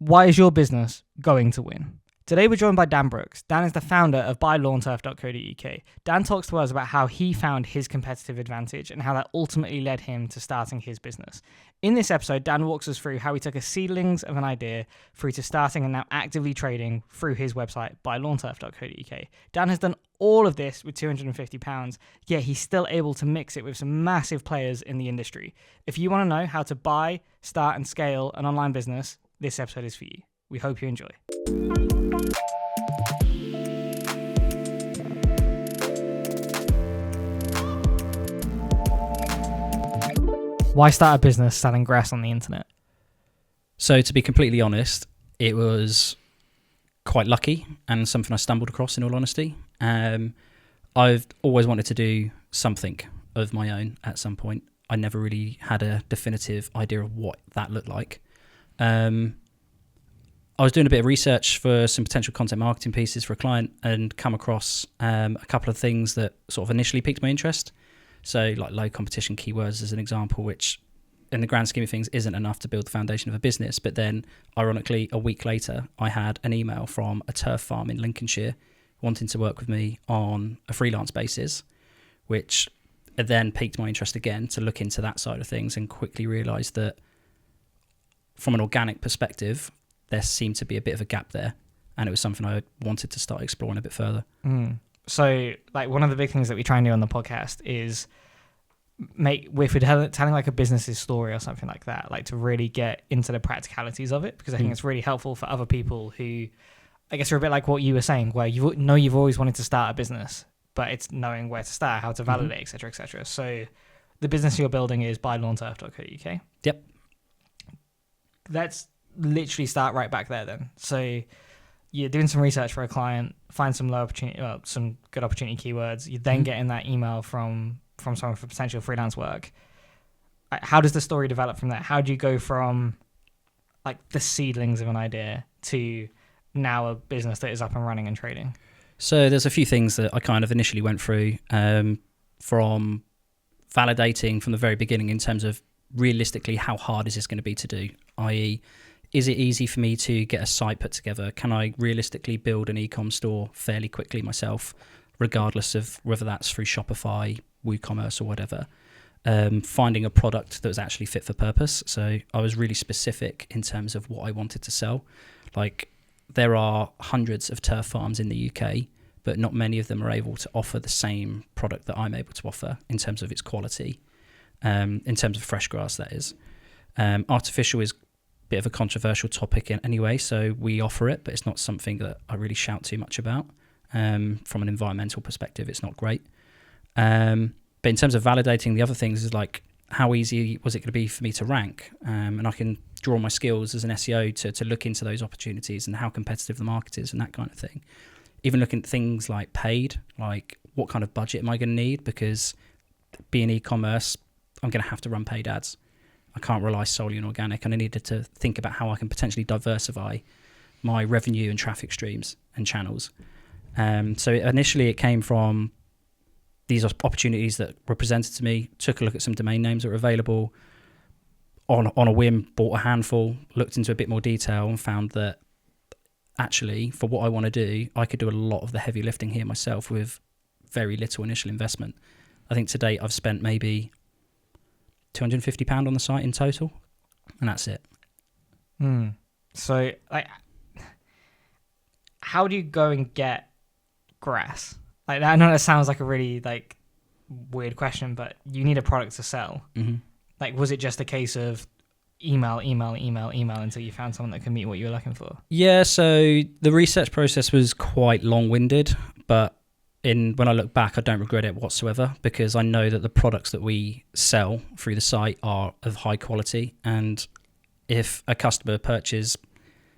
Why is your business going to win? Today we're joined by Dan Brooks. Dan is the founder of buylawnturf.co.uk. Dan talks to us about how he found his competitive advantage and how that ultimately led him to starting his business. In this episode, Dan walks us through how he took a seedlings of an idea through to starting and now actively trading through his website, buylawnturf.co.uk. Dan has done all of this with £250, yet he's still able to mix it with some massive players in the industry. If you want to know how to buy, start and scale an online business, this episode is for you. We hope you enjoy. Why start a business selling grass on the internet? So to be completely honest, it was quite lucky and something I stumbled across, in all honesty. I've always wanted to do something of my own at some point. I never really had a definitive idea of what that looked like. I was doing a bit of research for some potential content marketing pieces for a client and come across a couple of things that sort of initially piqued my interest. So like low competition keywords as an example, which in the grand scheme of things isn't enough to build the foundation of a business. But then ironically, a week later, I had an email from a turf farm in Lincolnshire wanting to work with me on a freelance basis, which then piqued my interest again to look into that side of things and quickly realised that from an organic perspective, there seemed to be a bit of a gap there. And it was something I wanted to start exploring a bit further. So, like, one of the big things that we try and do on the podcast is if we're telling like a business's story or something like that, like to really get into the practicalities of it, because I think it's really helpful for other people who, I guess, are a bit like what you were saying, where you've always wanted to start a business, but it's knowing where to start, how to validate, etc., etc. So, the business you're building is buylawnturf.co.uk. Yep. Let's literally start right back there then. So you're doing some research for a client, find some some good opportunity keywords. You then get in that email from someone for potential freelance work. How does the story develop from there? How do you go from like the seedlings of an idea to now a business that is up and running and trading? So there's a few things that I kind of initially went through from validating from the very beginning in terms of realistically how hard is this going to be to do, i.e., is it easy for me to get a site put together? Can I realistically build an e-com store fairly quickly myself, regardless of whether that's through Shopify, WooCommerce or whatever? Finding a product that was actually fit for purpose. So I was really specific in terms of what I wanted to sell. Like, there are hundreds of turf farms in the UK, but not many of them are able to offer the same product that I'm able to offer in terms of its quality, in terms of fresh grass, that is. Artificial is bit of a controversial topic anyway, so we offer it, but it's not something that I really shout too much about. From an environmental perspective, it's not great. But in terms of validating the other things, is like, how easy was it going to be for me to rank? And I can draw my skills as an SEO to look into those opportunities and how competitive the market is and that kind of thing. Even looking at things like paid, like what kind of budget am I going to need? Because being e-commerce, I'm going to have to run paid ads. I can't rely solely on organic, and I needed to think about how I can potentially diversify my revenue and traffic streams and channels. So initially it came from these opportunities that were presented to me, took a look at some domain names that were available, on a whim, bought a handful, looked into a bit more detail and found that actually for what I want to do, I could do a lot of the heavy lifting here myself with very little initial investment. I think to date I've spent maybe £250 on the site in total, and that's it. So, like, how do you go and get grass? Like, I know that sounds like a really like weird question, but you need a product to sell. Like, was it just a case of email until you found someone that could meet what you were looking for? Yeah, so the research process was quite long-winded, but when I look back, I don't regret it whatsoever, because I know that the products that we sell through the site are of high quality. And if a customer purchases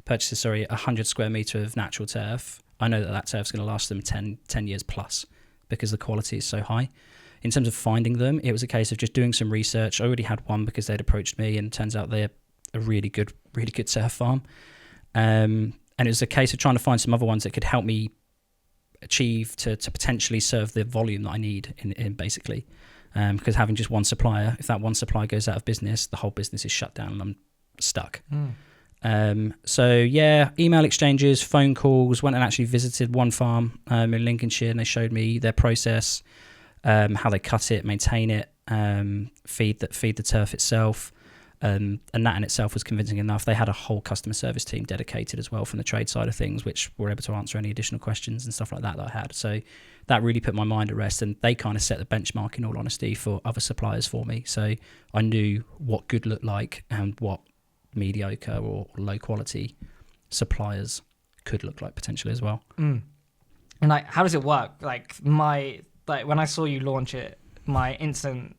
100 square metre of natural turf, I know that turf is going to last them 10 years plus, because the quality is so high. In terms of finding them, it was a case of just doing some research. I already had one because they'd approached me, and it turns out they're a really good turf farm. And it was a case of trying to find some other ones that could help me achieve to potentially serve the volume that I need in basically. Because having just one supplier, if that one supplier goes out of business, the whole business is shut down and I'm stuck. So yeah, email exchanges, phone calls. Went and actually visited one farm in Lincolnshire, and they showed me their process, how they cut it, maintain it, feed the turf itself, and that in itself was convincing enough. They had a whole customer service team dedicated as well from the trade side of things, which were able to answer any additional questions and stuff like that I had. So that really put my mind at rest, and they kind of set the benchmark, in all honesty, for other suppliers for me. So I knew what good looked like and what mediocre or low quality suppliers could look like potentially as well. And like, how does it work? Like when I saw you launch it, my instant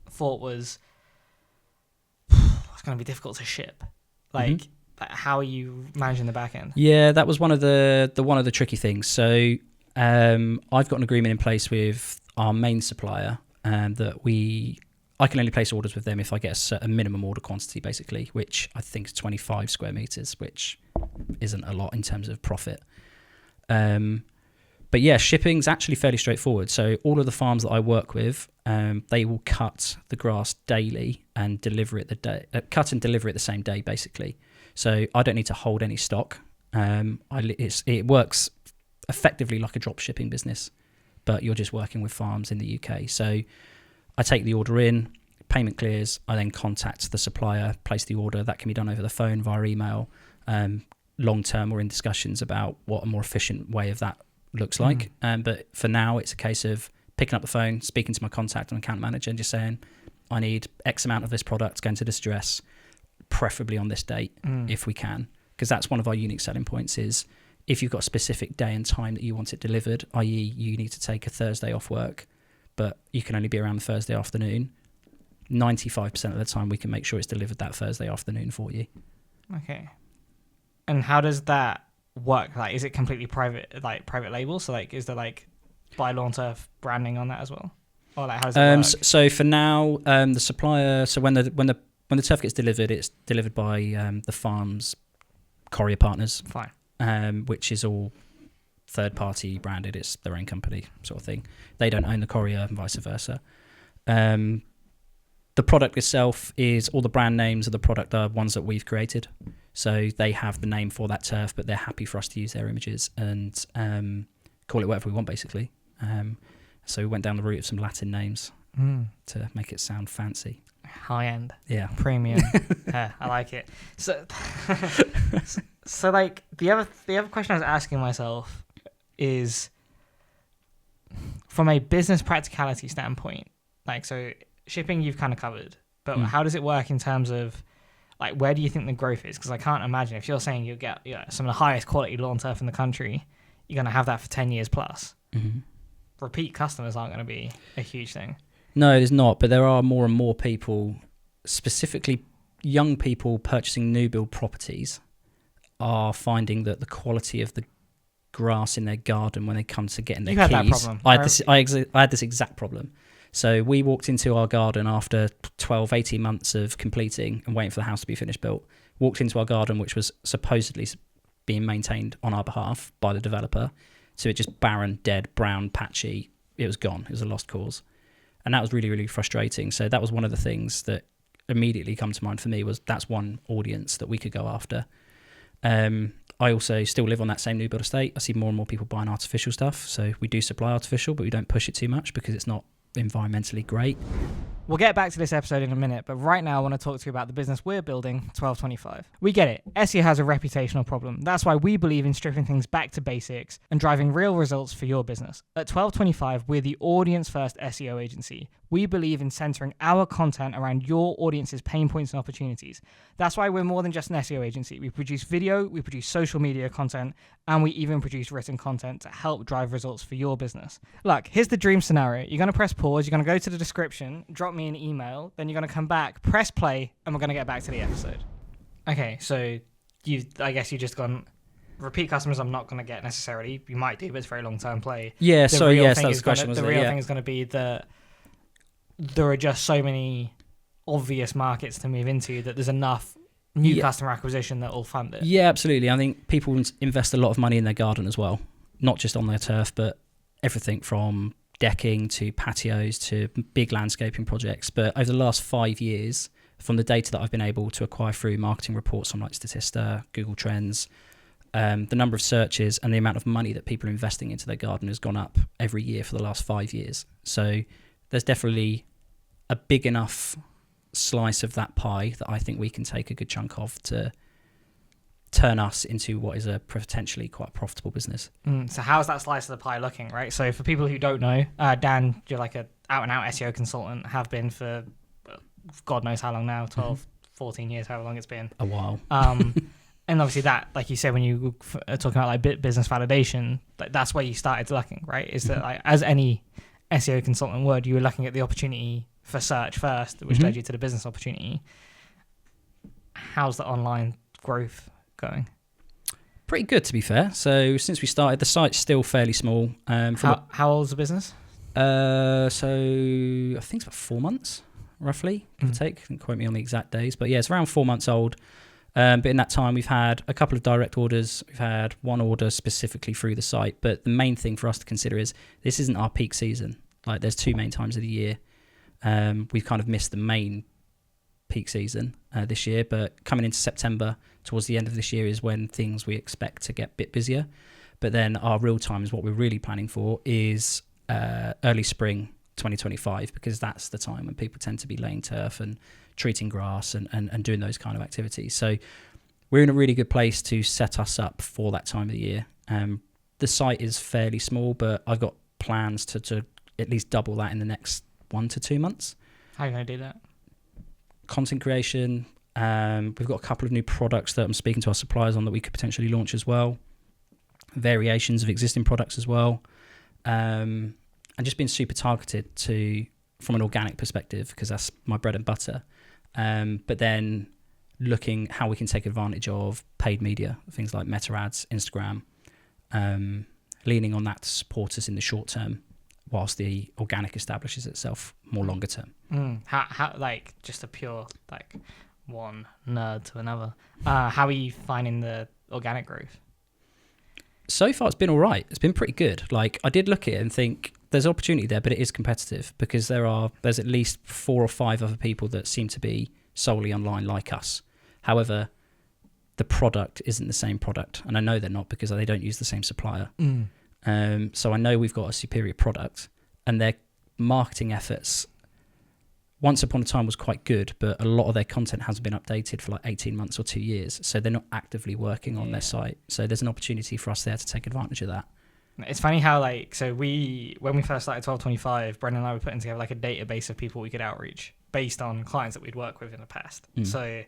thought was, it's going to be difficult to ship. Like, how are you managing the back end? Yeah, that was one of the tricky things. So I've got an agreement in place with our main supplier, that I can only place orders with them if I get a minimum order quantity, basically, which I think is 25 square meters, which isn't a lot in terms of profit. But yeah, shipping's actually fairly straightforward. So all of the farms that I work with, they will cut the grass daily and deliver it the same day, basically. So I don't need to hold any stock. It works effectively like a drop shipping business, but you're just working with farms in the UK. So I take the order in, payment clears, I then contact the supplier, place the order. That can be done over the phone, via email. Long term, we're in discussions about what a more efficient way of that looks like. But for now, it's a case of picking up the phone, speaking to my contact and account manager, and just saying, I need X amount of this product going to this address, preferably on this date, if we can. Because that's one of our unique selling points is, if you've got a specific day and time that you want it delivered, i.e. you need to take a Thursday off work, but you can only be around the Thursday afternoon, 95% of the time we can make sure it's delivered that Thursday afternoon for you. Okay. And how does that work? Like, is it completely private label? So like, is there like By Lawn Turf branding on that as well? Or like, how does it work? So for now, the supplier, so when the turf gets delivered, it's delivered by the farm's courier partners. Fine. Which is all third party branded. It's their own company sort of thing. They don't own the courier and vice versa. The product itself is, all the brand names of the product are ones that we've created. So they have the name for that turf, but they're happy for us to use their images and call it whatever we want, basically. So we went down the route of some Latin names to make it sound fancy. High end. Yeah. Premium. Yeah, I like it. So like the other question I was asking myself is, from a business practicality standpoint, like, so shipping you've kind of covered, but how does it work in terms of, like, where do you think the growth is? Because I can't imagine, if you're saying you'll get some of the highest quality lawn turf in the country, you're going to have that for 10 years plus. Repeat customers aren't going to be a huge thing. No, there's not, but there are more and more people, specifically young people purchasing new build properties, are finding that the quality of the grass in their garden when they come to getting their keys... You had that problem. I had this exact problem. So we walked into our garden after 12, 18 months of completing and waiting for the house to be finished built. Walked into our garden, which was supposedly being maintained on our behalf by the developer. So it just barren, dead, brown, patchy. It was gone. It was a lost cause. And that was really, really frustrating. So that was one of the things that immediately come to mind for me, was that's one audience that we could go after. I also still live on that same new build estate. I see more and more people buying artificial stuff. So we do supply artificial, but we don't push it too much because it's not environmentally great. We'll get back to this episode in a minute, but right now I want to talk to you about the business we're building, 1225. We get it. SEO has a reputational problem. That's why we believe in stripping things back to basics and driving real results for your business. At 1225, we're the audience-first SEO agency. We believe in centering our content around your audience's pain points and opportunities. That's why we're more than just an SEO agency. We produce video, we produce social media content, and we even produce written content to help drive results for your business. Look, here's the dream scenario. You're going to press pause, you're going to go to the description, drop me an email, then you're going to come back, press play, and we're going to get back to the episode. Okay, so I guess you've just gone, repeat customers I'm not going to get necessarily. You might do, but it's a very long-term play. Yeah, so yes, that's the question, the real thing is going to be that there are just so many obvious markets to move into that there's enough new customer acquisition that will fund it. Yeah, absolutely. I think people invest a lot of money in their garden as well, not just on their turf, but everything from decking to patios to big landscaping projects. But over the last 5 years, from the data that I've been able to acquire through marketing reports on like Statista, Google Trends, the number of searches and the amount of money that people are investing into their garden has gone up every year for the last 5 years. So there's definitely a big enough slice of that pie that I think we can take a good chunk of to turn us into what is a potentially quite profitable business. So how's that slice of the pie looking, right? So for people who don't know, Dan, you're like a out-and-out SEO consultant, have been for God knows how long now, 12, 14 years, however long it's been. A while. And obviously that, like you said, when you are talking about like business validation, that's where you started looking, right? Is that like, as any SEO consultant would, you were looking at the opportunity for search first, which led you to the business opportunity. How's the online growth going? Pretty good, to be fair. So since we started, the site's still fairly small. How old is the business? So I think it's about 4 months, roughly, give or take. Don't quote me on the exact days, but yeah, it's around 4 months old. But in that time, we've had a couple of direct orders. We've had one order specifically through the site. But the main thing for us to consider is this isn't our peak season. Like, there's 2 main times of the year. We've kind of missed the main peak season this year, but coming into September, towards the end of this year, is when things we expect to get a bit busier. But then our real time is what we're really planning for is early spring 2025, because that's the time when people tend to be laying turf and treating grass and doing those kind of activities. So we're in a really good place to set us up for that time of the year. The site is fairly small, but I've got plans to at least double that in the next 1 to 2 months. How are you going to do that? Content creation. We've got a couple of new products that I'm speaking to our suppliers on that we could potentially launch as well. Variations of existing products as well. And just being super targeted from an organic perspective, because that's my bread and butter. But then looking how we can take advantage of paid media, things like Meta ads, Instagram, leaning on that to support us in the short term, whilst the organic establishes itself more longer term. How like, just a pure like one nerd to another, how are you finding the organic growth? So far it's been all right. It's been pretty good. Like, I did look at it and think there's opportunity there, but it is competitive because there's at least 4 or 5 other people that seem to be solely online like us. However, the product isn't the same product, and I know they're not because they don't use the same supplier. So I know we've got a superior product, and their marketing efforts once upon a time was quite good, but a lot of their content hasn't been updated for like 18 months or 2 years. So they're not actively working on their site. So there's an opportunity for us there to take advantage of that. It's funny how, like, so when we first started 1225, Brendan and I were putting together like a database of people we could outreach based on clients that we'd worked with in the past. So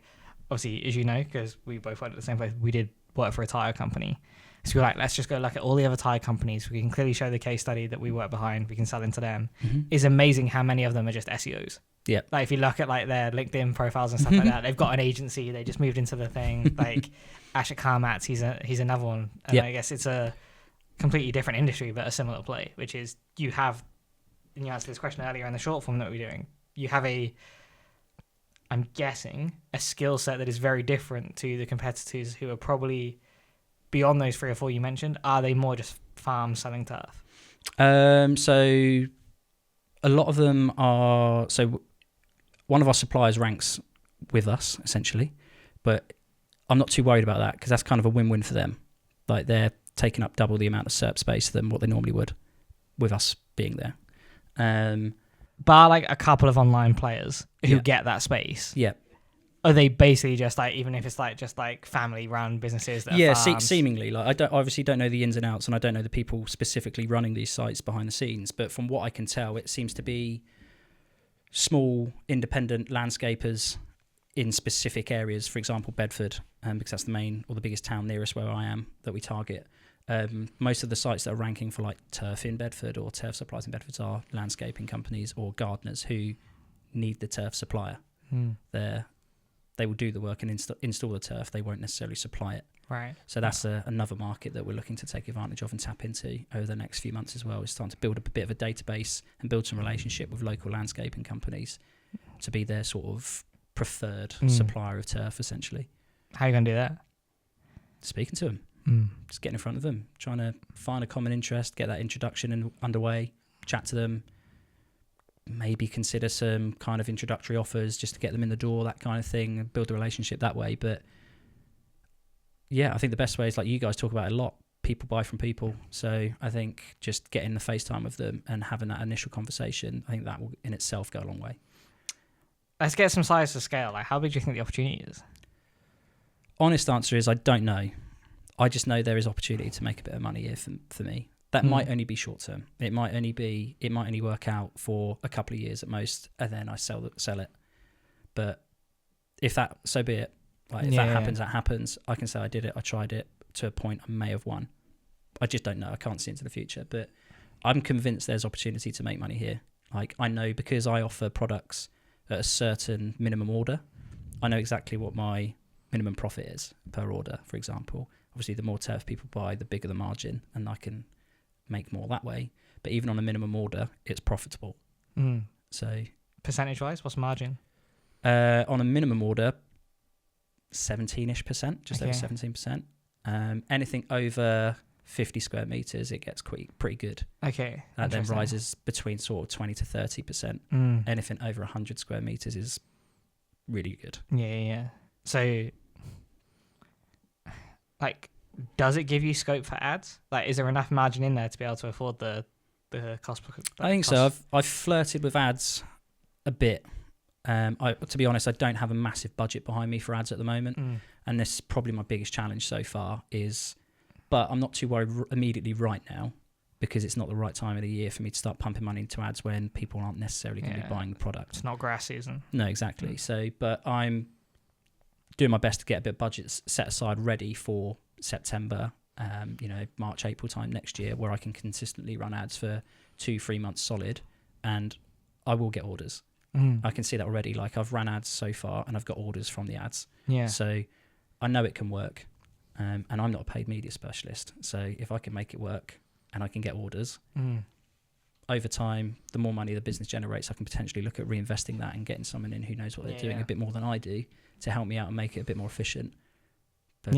obviously, as you know, because we both worked at the same place, we did work for a tire company. So we were like, let's just go look at all the other tire companies. We can clearly show the case study that we work behind. We can sell into them. It's amazing how many of them are just SEOs. Yeah. Like, if you look at like their LinkedIn profiles and stuff like that, they've got an agency. They just moved into the thing. Like Asher Karmatz, he's another one. And I guess it's a completely different industry, but a similar play, which is you have, and you answered this question earlier in the short form that we're doing, you have I'm guessing, a skill set that is very different to the competitors who are probably beyond those 3 or 4 you mentioned. Are they more just farms selling turf? So a lot of them are, so one of our suppliers ranks with us essentially, but I'm not too worried about that because that's kind of a win-win for them. Like, they're taking up double the amount of SERP space than what they normally would with us being there. Bar like a couple of online players who get that space. Yeah. Are they basically just like, even if it's like just like family run businesses that are farms? Seemingly. Like, I obviously don't know the ins and outs, and I don't know the people specifically running these sites behind the scenes, but from what I can tell, it seems to be small independent landscapers in specific areas. For example, Bedford, because that's the main or the biggest town nearest where I am that we target. Most of the sites that are ranking for like turf in Bedford or turf supplies in Bedford are landscaping companies or gardeners who need the turf supplier. They will do the work and install the turf. They won't necessarily supply it. Right. So that's another market that we're looking to take advantage of and tap into over the next few months as well, is starting to build a bit of a database and build some relationship with local landscaping companies to be their sort of preferred supplier of turf, essentially. How are you going to do that? Speaking to them. Just getting in front of them, trying to find a common interest, get that introduction underway, chat to them, maybe consider some kind of introductory offers just to get them in the door, that kind of thing, and build a relationship that way. But yeah, I think the best way is, like you guys talk about it a lot, people buy from people. So I think just getting the FaceTime with them and having that initial conversation, I think that will in itself go a long way. Let's get some size to scale. Like, how big do you think the opportunity is? Honest answer is I don't know. I just know there is opportunity to make a bit of money here for me. That might only be short term. It might only work out for a couple of years at most, and then I sell it. But if that, so be it. Like if that happens, that happens. I can say I did it. I tried it to a point. I may have won. I just don't know. I can't see into the future, but I'm convinced there's opportunity to make money here. Like I know, because I offer products at a certain minimum order, I know exactly what my minimum profit is per order, for example. Obviously, the more turf people buy, the bigger the margin, and I can make more that way. But even on a minimum order, it's profitable. So percentage-wise, what's margin? On a minimum order, 17-ish%, just over 17%. Anything over 50 square meters, it gets pretty good. Okay. That then rises between sort of 20 to 30%. Anything over 100 square meters is really good. Yeah. So, like, does it give you scope for ads? Like, is there enough margin in there to be able to afford the cost? I think so. I've flirted with ads a bit. To be honest, I don't have a massive budget behind me for ads at the moment, and this is probably my biggest challenge so far. But I'm not too worried immediately right now, because it's not the right time of the year for me to start pumping money into ads when people aren't necessarily going to be buying the product. It's not grass season. No, exactly. So, but I'm doing my best to get a bit of budget set aside ready for September, March, April time next year, where I can consistently run ads for 2-3 months solid, and I will get orders. I can see that already. Like, I've run ads so far and I've got orders from the ads. Yeah. So I know it can work. And I'm not a paid media specialist. So if I can make it work and I can get orders, over time, the more money the business generates, I can potentially look at reinvesting that and getting someone in who knows what they're doing a bit more than I do to help me out and make it a bit more efficient. But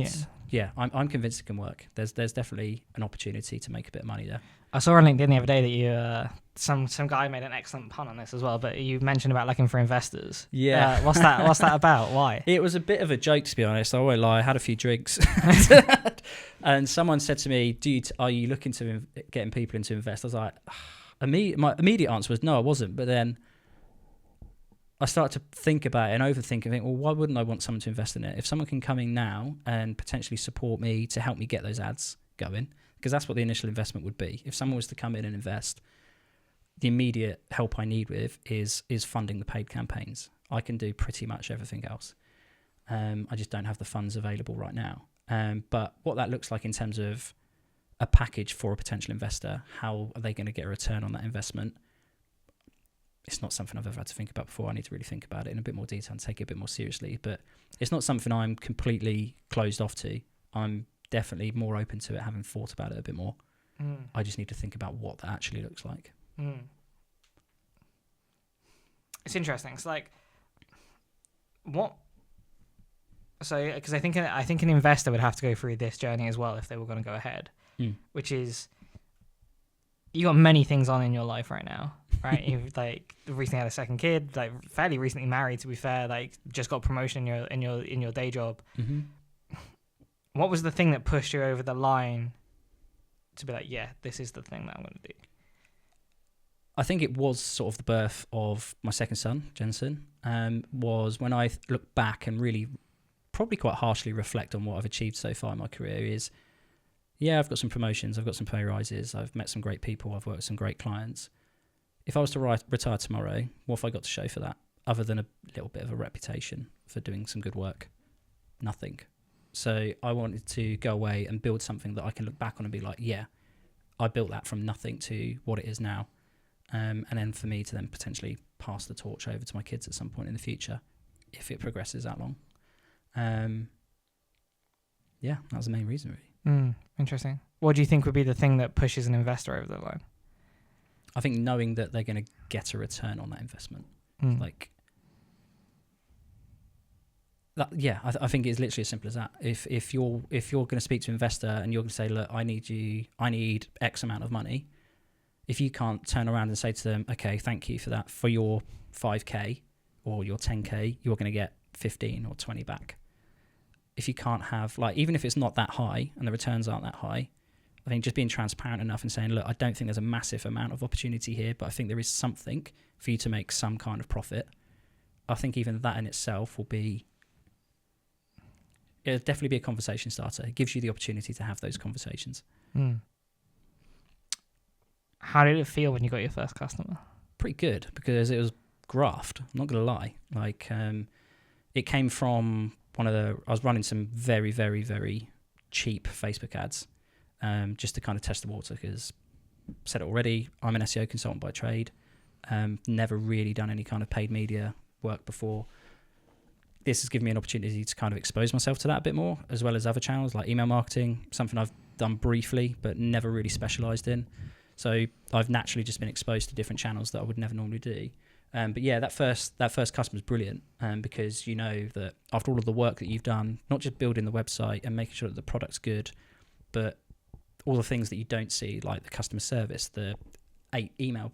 I'm convinced it can work. There's definitely an opportunity to make a bit of money there. I saw on LinkedIn the other day that you some guy made an excellent pun on this as well, but you mentioned about looking for investors. Yeah. What's that about? Why? It was a bit of a joke, to be honest. I won't lie. I had a few drinks. And someone said to me, are you looking to getting people into invest? I was like, my immediate answer was no, I wasn't. But then I started to think about it and overthink and think, well, why wouldn't I want someone to invest in it? If someone can come in now and potentially support me to help me get those ads going, because that's what the initial investment would be. If someone was to come in and invest, the immediate help I need with is funding the paid campaigns. I can do pretty much everything else. I just don't have the funds available right now. But what that looks like in terms of a package for a potential investor, how are they going to get a return on that investment? It's not something I've ever had to think about before. I need to really think about it in a bit more detail and take it a bit more seriously. But it's not something I'm completely closed off to. I'm definitely more open to it, having thought about it a bit more. I just need to think about what that actually looks like. It's interesting. It's like, what? So, because I think an investor would have to go through this journey as well if they were going to go ahead, which is, you got many things on in your life right now, right? You've like recently had a second kid, like fairly recently married, to be fair, like just got promotion in your day job. What was the thing that pushed you over the line to be like, yeah, this is the thing that I'm going to do? I think it was sort of the birth of my second son, Jensen, was when I look back and really probably quite harshly reflect on what I've achieved so far in my career is, I've got some promotions, I've got some pay rises, I've met some great people, I've worked with some great clients. If I was to retire tomorrow, what have I got to show for that, other than a little bit of a reputation for doing some good work? Nothing. So I wanted to go away and build something that I can look back on and be like, yeah, I built that from nothing to what it is now. And then for me to then potentially pass the torch over to my kids at some point in the future, if it progresses that long. That was the main reason, really. Interesting. What do you think would be the thing that pushes an investor over the line? I think knowing that they're going to get a return on that investment. I think it's literally as simple as that. If you're going to speak to an investor and you're going to say, look, I need X amount of money, If you can't turn around and say to them, okay, thank you for that, for your 5K or your 10K, you're going to get 15 or 20 back. If you can't have, like, even if it's not that high and the returns aren't that high, I think just being transparent enough and saying, look, I don't think there's a massive amount of opportunity here, but I think there is something for you to make some kind of profit. I think even that in itself will be, it'll definitely be a conversation starter. It gives you the opportunity to have those conversations. How did it feel when you got your first customer? Pretty good, because it was graft. I'm not going to lie. Like, it came from I was running some very, very, very cheap Facebook ads, just to kind of test the water, because I've said it already, I'm an SEO consultant by trade. Never really done any kind of paid media work before. This has given me an opportunity to kind of expose myself to that a bit more, as well as other channels like email marketing, something I've done briefly but never really specialized in. So I've naturally just been exposed to different channels that I would never normally do. But yeah, that first customer is brilliant, because you know that after all of the work that you've done, not just building the website and making sure that the product's good, but all the things that you don't see, like the customer service, the 8 email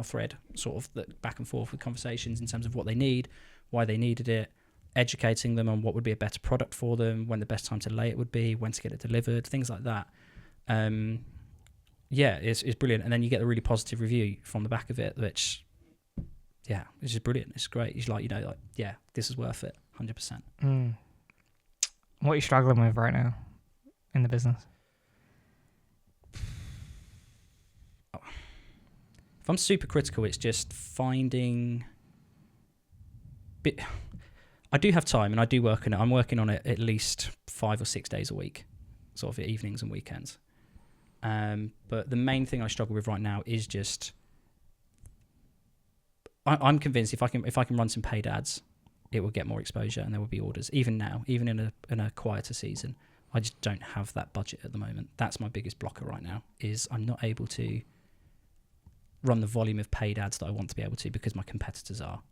thread sort of that back and forth with conversations in terms of what they need, why they needed it, educating them on what would be a better product for them, when the best time to lay it would be, when to get it delivered, things like that. Yeah, it's brilliant. And then you get a really positive review from the back of it, which, yeah, it's just brilliant. It's great. It's like, yeah, this is worth it, 100%. What are you struggling with right now in the business? If I'm super critical, it's just finding... I do have time and I do work on it. I'm working on it at least 5 or 6 days a week, sort of evenings and weekends. But the main thing I struggle with right now is just... I'm convinced if I can run some paid ads, it will get more exposure and there will be orders. Even now, even in a quieter season, I just don't have that budget at the moment. That's my biggest blocker right now, is I'm not able to run the volume of paid ads that I want to be able to, because my competitors are.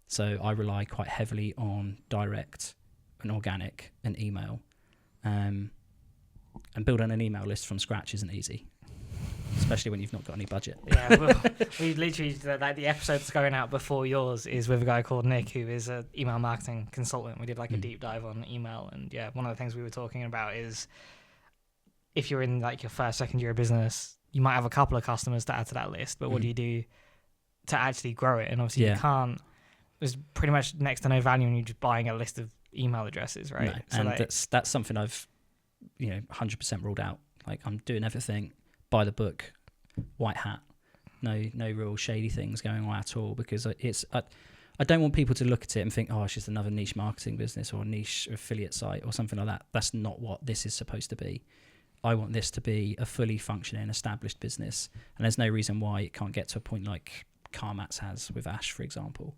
So I rely quite heavily on direct and organic and email. And building an email list from scratch isn't easy, especially when you've not got any budget. Yeah, well, we literally, like, the episode that's going out before yours is with a guy called Nick, who is an email marketing consultant. We did like a deep dive on email, and yeah, one of the things we were talking about is if you're in like your first, second year of business, you might have a couple of customers to add to that list, but what do you do to actually grow it? And obviously you can't, there's pretty much next to no value in you just buying a list of email addresses, right? No. So and like, that's something I've 100% ruled out. Like, I'm doing everything by the book, white hat, no real shady things going on at all, because I don't want people to look at it and think, oh, it's just another niche marketing business or a niche affiliate site or something like that. That's not what this is supposed to be. I want this to be a fully functioning, established business, and there's no reason why it can't get to a point like CarMats has with Ash, for example.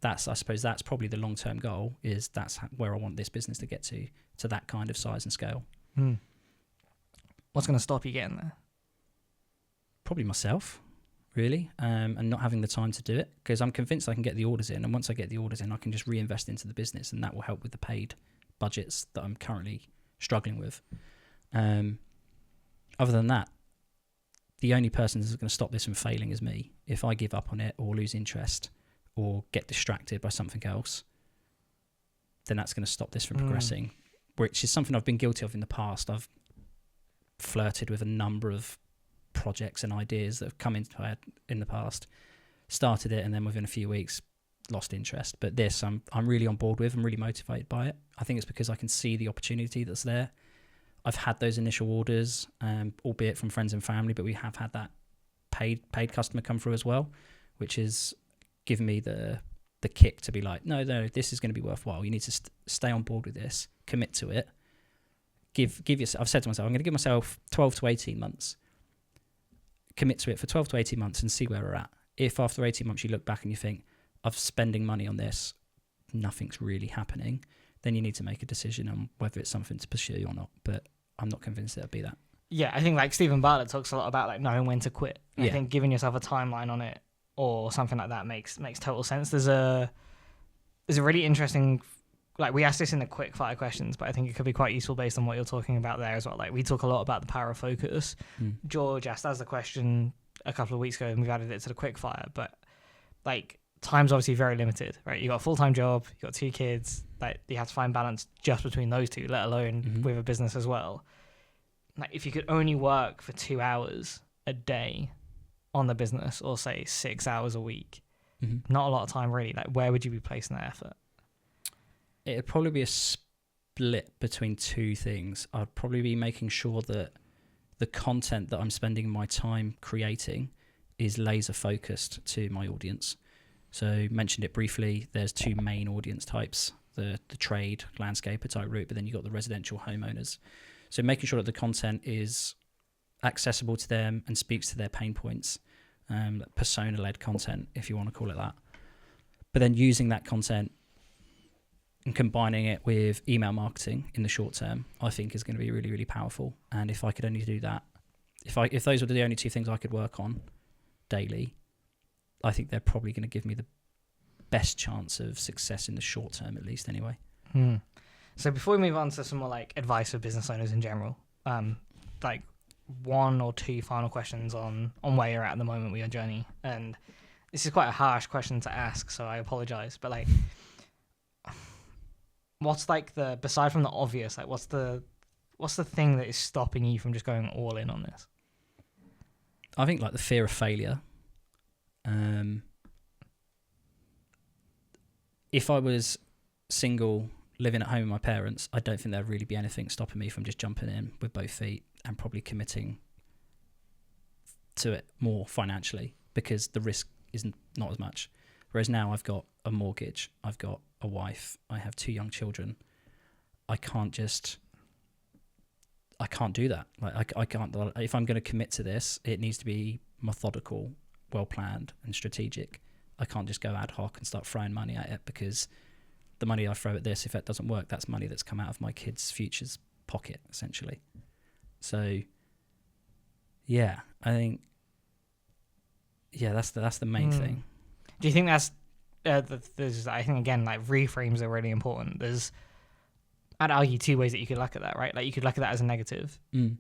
I suppose that's probably the long-term goal, is that's where I want this business to get to that kind of size and scale. What's going to stop you getting there? Probably myself, really, and not having the time to do it, because I'm convinced I can get the orders in, and once I get the orders in, I can just reinvest into the business, and that will help with the paid budgets that I'm currently struggling with. Other than that, the only person that's going to stop this from failing is me. If I give up on it or lose interest or get distracted by something else, then that's going to stop this from progressing, which is something I've been guilty of in the past. I've flirted with a number of projects and ideas that have come into my head in the past, started it, and then within a few weeks lost interest. But this I'm really on board with. I'm really motivated by it. I think it's because I can see the opportunity that's there. I've had those initial orders, albeit from friends and family, but we have had that paid customer come through as well, which has given me the kick to be like, no, this is going to be worthwhile. You need to stay on board with this, commit to it. Give yourself. I've said to myself, I'm going to give myself 12 to 18 months. Commit to it for 12 to 18 months and see where we're at. If after 18 months you look back and you think, I'm spending money on this, nothing's really happening, then you need to make a decision on whether it's something to pursue or not. But I'm not convinced it'll be that. Yeah, I think like Stephen Bartlett talks a lot about like knowing when to quit. I think giving yourself a timeline on it or something like that makes total sense. There's a really interesting like we asked this in the quick fire questions, but I think it could be quite useful based on what you're talking about there as well. Like we talk a lot about the power of focus. George asked us the question a couple of weeks ago and we've added it to the quick fire, but like time's obviously very limited, right? You got a full-time job, you got 2 kids, like you have to find balance just between those two, let alone with a business as well. Like if you could only work for 2 hours a day on the business, or say 6 hours a week, not a lot of time really, like where would you be placing that effort? It'd probably be a split between 2 things. I'd probably be making sure that the content that I'm spending my time creating is laser focused to my audience. So mentioned it briefly, there's 2 main audience types, the trade landscaper type route, but then you've got the residential homeowners. So making sure that the content is accessible to them and speaks to their pain points, persona-led content, if you want to call it that. But then using that content and combining it with email marketing in the short term, I think is going to be really, really powerful. And if I could only do that, if those were the only 2 things I could work on daily, I think they're probably going to give me the best chance of success in the short term, at least anyway. So before we move on to some more like advice for business owners in general, like 1 or 2 final questions on where you're at the moment with your journey. And this is quite a harsh question to ask, so I apologize. But like, what's like beside from the obvious, like what's the thing that is stopping you from just going all in on this? I think like the fear of failure. If I was single, living at home with my parents, I don't think there'd really be anything stopping me from just jumping in with both feet and probably committing to it more financially, because the risk isn't not as much. Whereas now I've got a mortgage, I've got a wife, I have 2 young children. I can't do that. Like I can't. If I'm going to commit to this, it needs to be methodical, well planned, and strategic. I can't just go ad hoc and start throwing money at it, because the money I throw at this, if it doesn't work, that's money that's come out of my kids' future's pocket, essentially. So, yeah, I think, that's the main thing. Do you think that's there's, I think again, like reframes are really important. I'd argue 2 ways that you could look at that, right? Like you could look at that as a negative,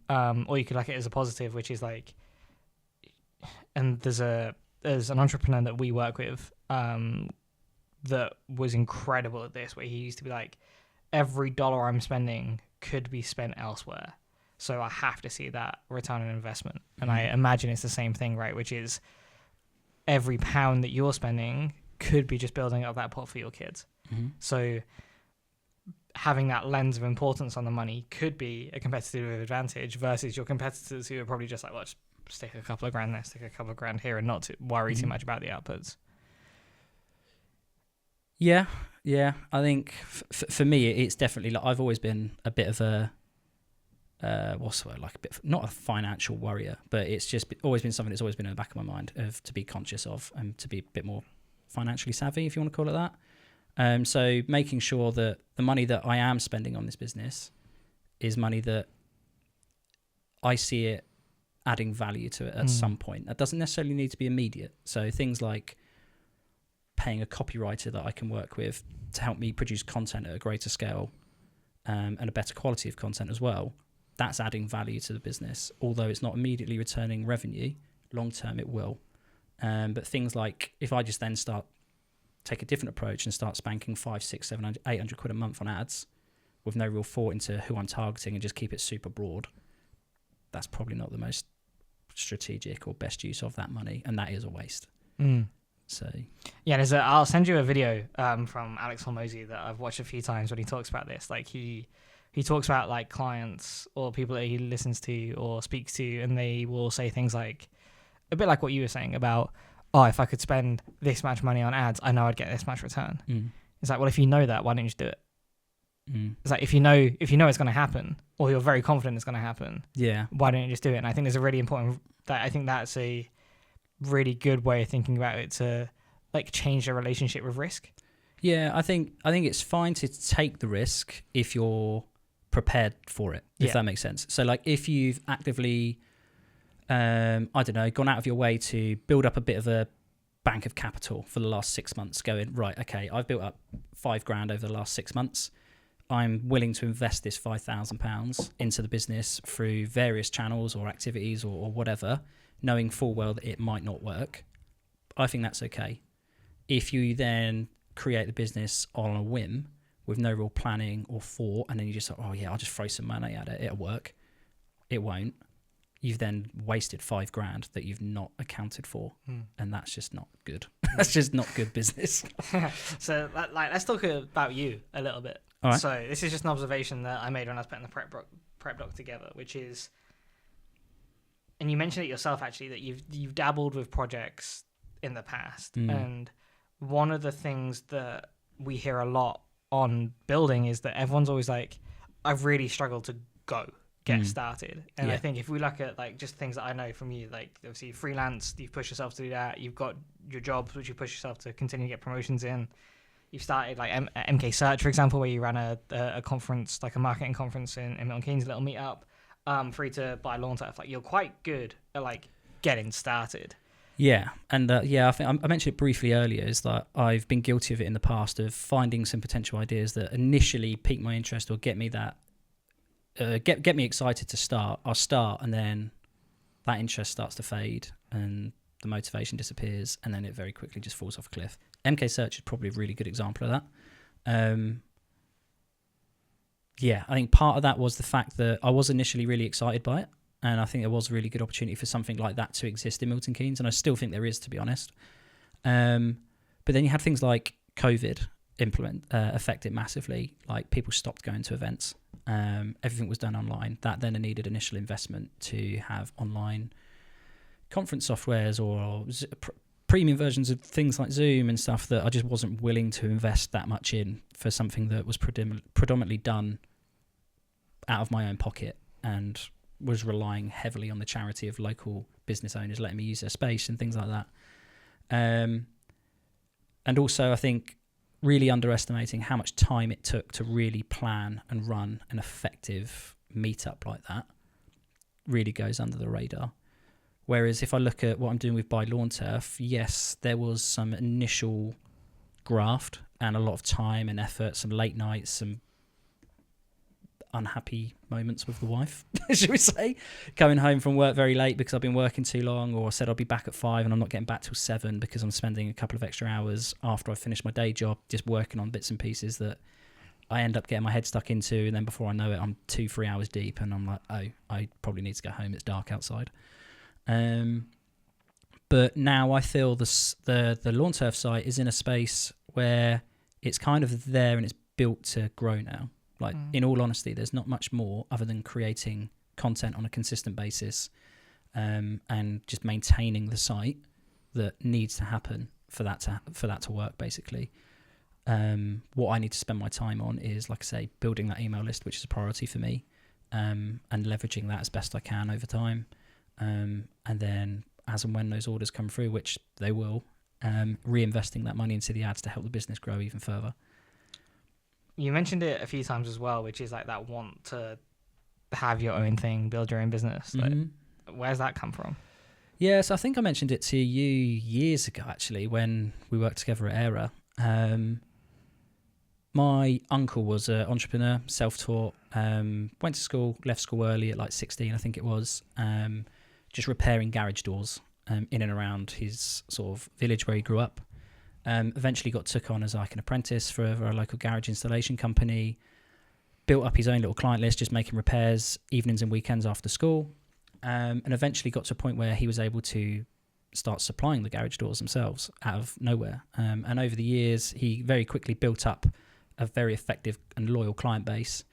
or you could look at it as a positive, which is like, and there's an entrepreneur that we work with that was incredible at this, where he used to be like, every dollar I'm spending could be spent elsewhere, so I have to see that return on investment. And I imagine it's the same thing, right? Which is every pound that you're spending could be just building up that pot for your kids. So having that lens of importance on the money could be a competitive advantage versus your competitors who are probably just like, well, just stick a couple of grand there, stick a couple of grand here, and not to worry too much about the outputs. Yeah. I think for me, it's definitely like I've always been a bit of a what's the word, like a bit not a financial worrier, but it's just always been something that's always been in the back of my mind of to be conscious of and to be a bit more financially savvy, if you want to call it that. So making sure that the money that I am spending on this business is money that I see it adding value to it at some point. That doesn't necessarily need to be immediate. So things like paying a copywriter that I can work with to help me produce content at a greater scale, and a better quality of content as well, that's adding value to the business. Although it's not immediately returning revenue, long term it will. But things like if I just then take a different approach and start spanking 500, 600, 700, 800 quid a month on ads with no real thought into who I'm targeting and just keep it super broad, that's probably not the most strategic or best use of that money, and that is a waste. So yeah, I'll send you a video from Alex Hormozy that I've watched a few times when he talks about this. Like he talks about like clients or people that he listens to or speaks to, and they will say things like, a bit like what you were saying about, oh, if I could spend this much money on ads, I know I'd get this much return. It's like, well, if you know that, why don't you just do it? It's like if you know it's going to happen, or you're very confident it's going to happen, why don't you just do it? And I think there's a really important I think that's a really good way of thinking about it, to like change the relationship with risk. Yeah, I think it's fine to take the risk if you're prepared for it, if that makes sense. So like if you've actively, I don't know, gone out of your way to build up a bit of a bank of capital for the last 6 months going, right, okay, I've built up $5,000 over the last 6 months. I'm willing to invest this £5,000 into the business through various channels or activities or whatever, knowing full well that it might not work. I think that's okay. If you then create the business on a whim with no real planning or thought, and then you just like, oh yeah, I'll just throw some money at it, it'll work. It won't. You've then wasted $5,000 that you've not accounted for, and that's just not good. That's just not good business. So, let's talk about you a little bit. All right. So, this is just an observation that I made when I was putting the prep doc together, which is, and you mentioned it yourself actually, that you've dabbled with projects in the past, and one of the things that we hear a lot on building is that everyone's always like, I've really struggled to get started. And I think if we look at like just things that I know from you, like obviously freelance, you've pushed yourself to do that. You've got your jobs, which you push yourself to continue to get promotions in. You've started like MK Search, for example, where you ran a conference, like a marketing conference in Milton Keynes, a little meetup, free to buy lawn turf. Like you're quite good at like getting started. Yeah, and I think I mentioned it briefly earlier, is that I've been guilty of it in the past, of finding some potential ideas that initially pique my interest or get me that get me excited to start. I'll start, and then that interest starts to fade, and the motivation disappears, and then it very quickly just falls off a cliff. MK Search is probably a really good example of that. I think part of that was the fact that I was initially really excited by it, and I think there was a really good opportunity for something like that to exist in Milton Keynes, and I still think there is, to be honest. But then you had things like COVID affect it massively. Like people stopped going to events. Everything was done online. That then needed initial investment to have online conference softwares or premium versions of things like Zoom and stuff that I just wasn't willing to invest that much in for something that was predominantly done out of my own pocket and was relying heavily on the charity of local business owners letting me use their space and things like that. And also, I think really underestimating how much time it took to really plan and run an effective meetup like that really goes under the radar. Whereas if I look at what I'm doing with Buy Lawn Turf, yes, there was some initial graft and a lot of time and effort, some late nights, some unhappy moments with the wife, should we say, coming home from work very late because I've been working too long, or I said I'll be back at 5 and I'm not getting back till 7 because I'm spending a couple of extra hours after I've finished my day job just working on bits and pieces that I end up getting my head stuck into, and then before I know it I'm 2-3 hours deep and I'm like, oh, I probably need to go home, it's dark outside. But now I feel the lawn turf site is in a space where it's kind of there and it's built to grow now. Like, in all honesty, there's not much more other than creating content on a consistent basis, and just maintaining the site that needs to happen for that to work, basically. What I need to spend my time on is, like I say, building that email list, which is a priority for me, and leveraging that as best I can over time. And then as and when those orders come through, which they will, reinvesting that money into the ads to help the business grow even further. You mentioned it a few times as well, which is like that want to have your own thing, build your own business. Like, where's that come from? Yes, I think I mentioned it to you years ago, actually, when we worked together at Era. My uncle was an entrepreneur, self-taught, went to school, left school early at like 16, I think it was, just repairing garage doors in and around his sort of village where he grew up. Eventually got took on as like an apprentice for a local garage installation company, built up his own little client list, just making repairs evenings and weekends after school, and eventually got to a point where he was able to start supplying the garage doors themselves out of nowhere. And over the years, he very quickly built up a very effective and loyal client base,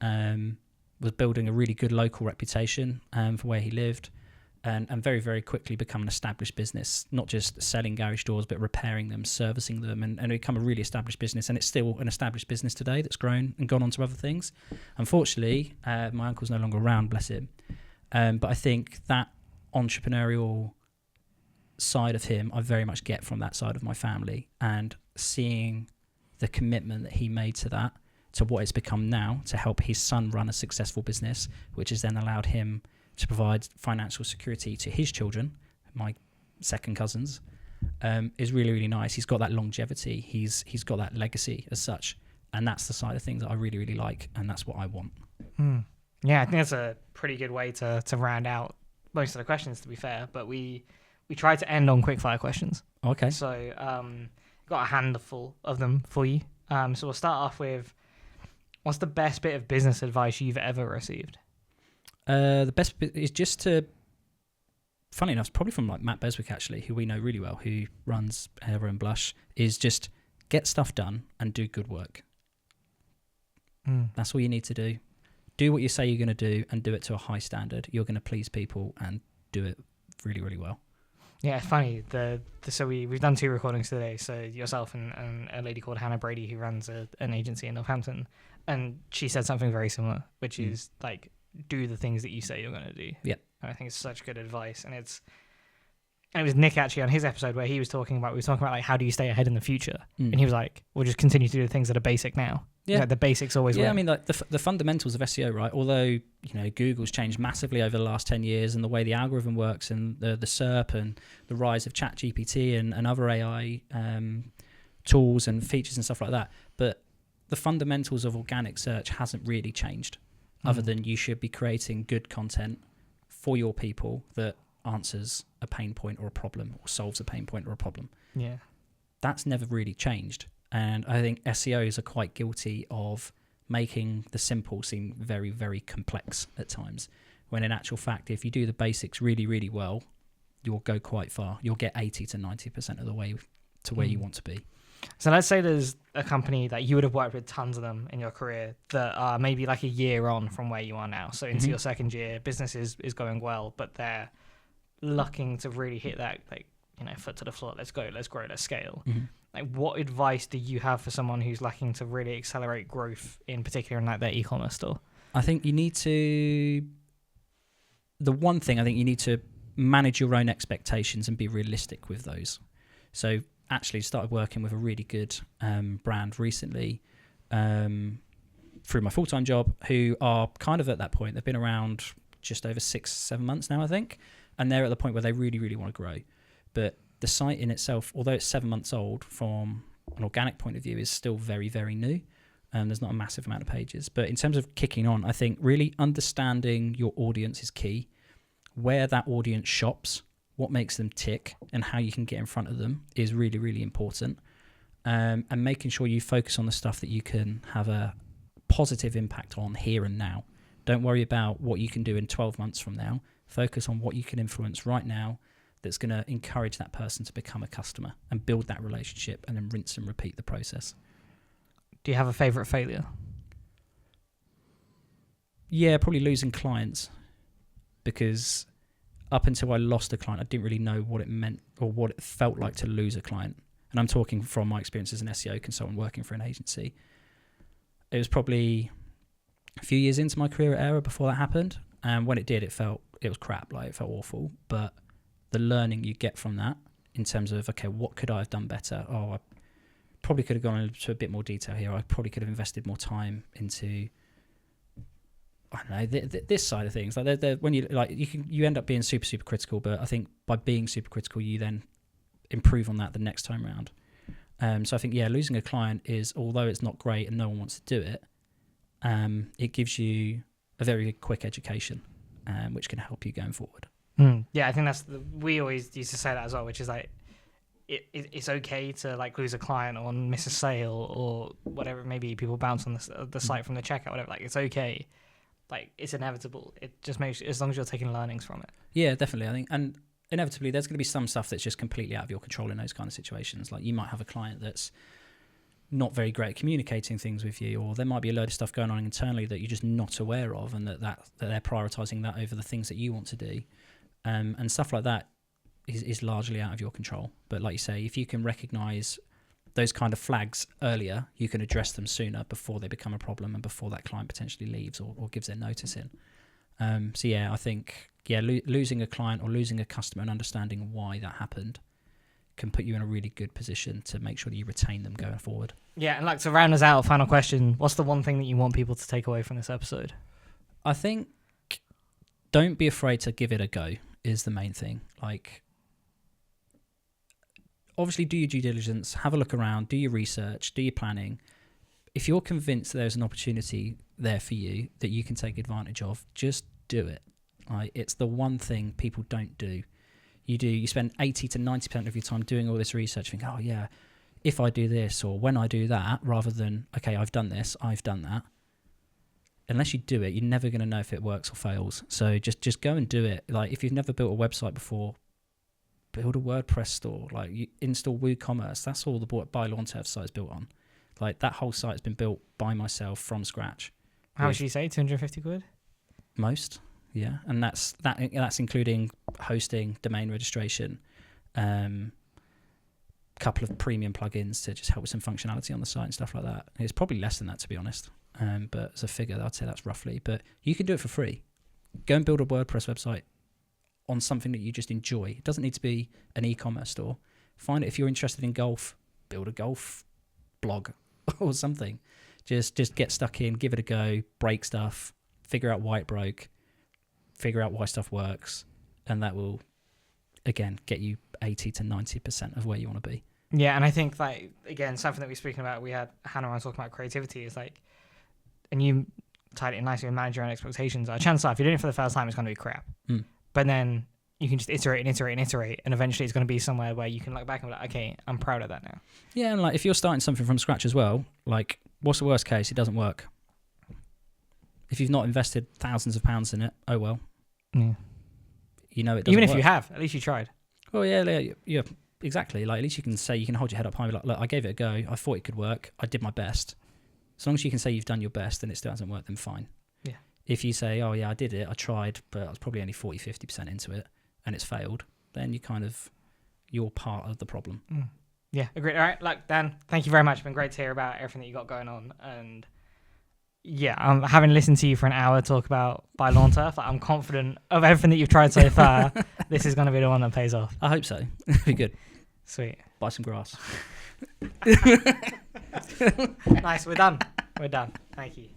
was building a really good local reputation for where he lived, and very, very quickly become an established business, not just selling garage doors, but repairing them, servicing them, and become a really established business. And it's still an established business today that's grown and gone on to other things. Unfortunately, my uncle's no longer around, bless him. But I think that entrepreneurial side of him, I very much get from that side of my family, and seeing the commitment that he made to that, to what it's become now, to help his son run a successful business, which has then allowed him to provide financial security to his children, my second cousins, is really, really nice. He's got that longevity. He's got that legacy as such. And that's the side of things that I really, really like. And that's what I want. Yeah, I think that's a pretty good way to round out most of the questions, to be fair. But we tried to end on quickfire questions. Okay. So got a handful of them for you. So we'll start off with, what's the best bit of business advice you've ever received? The best bit is just to, funny enough, it's probably from like Matt Beswick, actually, who we know really well, who runs Ever and Blush, is just get stuff done and do good work. That's all you need to do. Do what you say you're going to do and do it to a high standard. You're going to please people and do it really, really well. Yeah, it's funny. So we've done 2 recordings today. So yourself and a lady called Hannah Brady, who runs an agency in Northampton, and she said something very similar, which is like, do the things that you say you're going to do. Yeah, and I think it's such good advice, and it was Nick actually on his episode where we were talking about like, how do you stay ahead in the future, and he was like, we'll just continue to do the things that are basic now. Yeah, the basics always win. I mean, like the fundamentals of SEO, right? Although Google's changed massively over the last 10 years, and the way the algorithm works, and the SERP, and the rise of ChatGPT and other AI tools and features and stuff like that. But the fundamentals of organic search hasn't really changed, other than you should be creating good content for your people that answers a pain point or a problem, or solves a pain point or a problem. Yeah, that's never really changed. And I think SEOs are quite guilty of making the simple seem very, very complex at times, when in actual fact, if you do the basics really, really well, you'll go quite far. You'll get 80 to 90% of the way to where you want to be. So let's say there's a company that you would have worked with, tons of them in your career, that are maybe like a year on from where you are now. So into your second year, business is going well, but they're looking to really hit that, like, foot to the floor. Let's go, let's grow, let's scale. Like, what advice do you have for someone who's looking to really accelerate growth, in particular in like their e-commerce store? I think you need to manage your own expectations and be realistic with those. So actually started working with a really good brand recently through my full-time job, who are kind of at that point. They've been around just over 6-7 months now, I think. And they're at the point where they really, really want to grow. But the site in itself, although it's 7 months old from an organic point of view, is still very, very new. There's not a massive amount of pages. But in terms of kicking on, I think really understanding your audience is key. Where that audience shops, what makes them tick, and how you can get in front of them is really, really important. And making sure you focus on the stuff that you can have a positive impact on here and now. Don't worry about what you can do in 12 months from now. Focus on what you can influence right now that's going to encourage that person to become a customer and build that relationship, and then rinse and repeat the process. Do you have a favorite failure? Yeah, probably losing clients, because up until I lost a client, I didn't really know what it meant or what it felt like to lose a client. And I'm talking from my experience as an SEO consultant working for an agency. It was probably a few years into my career at Era before that happened. And when it did, it was crap. Like, it felt awful. But the learning you get from that, in terms of, okay, what could I have done better? Oh, I probably could have gone into a bit more detail here. I probably could have invested more time into, I don't know, this side of things. Like, when you end up being super, super critical. But I think by being super critical, you then improve on that the next time around. So I think, losing a client is, although it's not great and no one wants to do it, it gives you a very quick education, which can help you going forward. Yeah, I think we always used to say that as well, which is like, it's okay to like lose a client or miss a sale or whatever. Maybe people bounce on the site from the checkout, whatever. Like, it's okay. Like, it's inevitable. It just makes, as long as you're taking learnings from it. Yeah, definitely. I think, and inevitably there's going to be some stuff that's just completely out of your control in those kind of situations. Like, you might have a client that's not very great at communicating things with you, or there might be a load of stuff going on internally that you're just not aware of, and that they're prioritizing that over the things that you want to do. And stuff like that is largely out of your control. But like you say, if you can recognize those kind of flags earlier, you can address them sooner before they become a problem and before that client potentially leaves or gives their notice in. So yeah, I think losing a client or losing a customer and understanding why that happened can put you in a really good position to make sure that you retain them going forward. Yeah, and like, to round us out, final question, what's the one thing that you want people to take away from this episode? I think don't be afraid to give it a go is the main thing. Like, obviously do your due diligence, have a look around, do your research, do your planning. If you're convinced there's an opportunity there for you that you can take advantage of, just do it. Like, it's the one thing people don't do. You spend 80 to 90% of your time doing all this research, thinking, oh yeah, if I do this or when I do that, rather than, okay, I've done this, I've done that. Unless you do it, you're never going to know if it works or fails. So just go and do it. Like, if you've never built a website before, build a WordPress store. Like, you install WooCommerce. That's all the Buy Lawn Turf site is built on. Like, that whole site has been built by myself from scratch. How much did you say? 250 quid? Most, yeah. And that's including hosting, domain registration, couple of premium plugins to just help with some functionality on the site and stuff like that. It's probably less than that, to be honest. But as a figure, I'd say that's roughly. But you can do it for free. Go and build a WordPress website on something that you just enjoy. It doesn't need to be an e-commerce store. Find it. If you're interested in golf, build a golf blog or something. Just get stuck in, give it a go, break stuff, figure out why it broke, figure out why stuff works, and that will, again, get you 80 to 90% of where you want to be. Yeah, and I think, like, again, something that we're speaking about, we had Hannah on talking about creativity, is like, and you tied it in nicely with manage your own expectations. Chances are, if you're doing it for the first time, it's going to be crap. But then you can just iterate and iterate and iterate, and eventually it's going to be somewhere where you can look back and be like, okay, I'm proud of that now. Yeah, and like, if you're starting something from scratch as well, like, what's the worst case? It doesn't work. If you've not invested thousands of pounds in it, oh well. Yeah. You know it doesn't Even if work. you have, at least you tried. Well, yeah, exactly. Like, at least you can say, you can hold your head up high and be like, look, I gave it a go. I thought it could work. I did my best. As long as you can say you've done your best and it still hasn't worked, then fine. Yeah. If you say, oh yeah, I did it, I tried, but I was probably only 40, 50% into it and it's failed, then you're part of the problem. Yeah, agreed. All right, look, Dan, thank you very much. It's been great to hear about everything that you got going on. And yeah, having listened to you for an hour talk about Buy Lawn Turf, I'm confident of everything that you've tried so far. This is going to be the one that pays off. I hope so. It'll be good. Sweet. Buy some grass. Nice, we're done. We're done. Thank you.